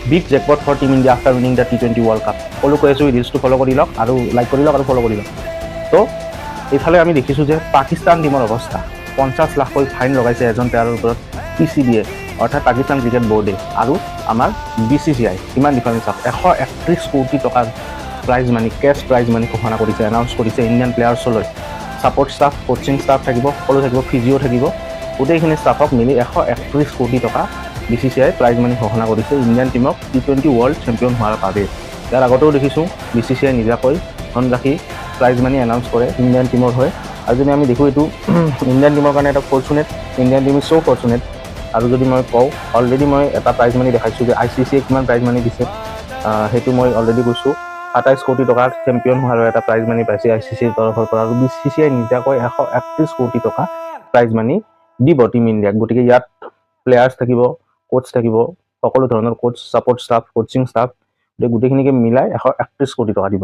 Big jackpot for team India after winning the T20 world cup. সকলো কৈ আছোঁ ৰিলছটো follow' কৰি লওক আৰু লাইক কৰি লওক আৰু ফ'ল' কৰি লওক। তো এইফালে আমি দেখিছোঁ যে পাকিস্তান টিমৰ অৱস্থা 50 লাখকৈ ফাইন লগাইছে এজন প্লেয়াৰৰ ওপৰত PCBয়ে অৰ্থাৎ পাকিস্তান ক্ৰিকেট বৰ্ডে আৰু আমাৰ BCCI। কিমান ডিফাৰেঞ্চ আছে, 131 কোটি টকাৰ prize money, cash prize money ঘোষণা কৰিছে, এনাউন্স কৰিছে ইণ্ডিয়ান প্লেয়াৰ্ছলৈ। ছাপৰ্ট ষ্টাফ, কোচিং ষ্টাফ থাকিব, সকলো থাকিব, ফিজিঅ' থাকিব, গোটেইখিনি ষ্টাফক মিলি 131 কোটি টকা BCCI প্ৰাইজ মানি ঘোষণা কৰিছে ইণ্ডিয়ান টিমক T20 ৱৰ্ল্ড চেম্পিয়ন হোৱাৰ বাবে। ইয়াৰ আগতেও দেখিছোঁ BCCI নিজাকৈ ধনৰাশি প্ৰাইজ মানি এনাউন্স কৰে ইণ্ডিয়ান টিমৰ হৈ। আৰু যদি আমি দেখোঁ এইটো ইণ্ডিয়ান টিমৰ কাৰণে এটা fortunate, Indian team is so' fortunate. আৰু যদি মই কওঁ অলৰেডি মই এটা প্ৰাইজ মানি দেখাইছোঁ যে ICCয়ে কিমান প্ৰাইজ মানি দিছে, সেইটো মই অলৰেডি কৈছোঁ। 27 কোটি টকাৰ চেম্পিয়ন হোৱাৰ এটা প্ৰাইজ মানি পাইছে ICCৰ তৰফৰ পৰা, আৰু BCCI নিজাকৈ 131 কোটি টকা প্ৰাইজ মানি দিব টিম ইণ্ডিয়াক। গতিকে ইয়াত প্লেয়াৰ্ছ থাকিব, কোচ থাকিব, সকলো ধৰণৰ Koch, support staff, coaching staff, গোটেইখিনিকে মিলাই 131 কোটি টকা দিব।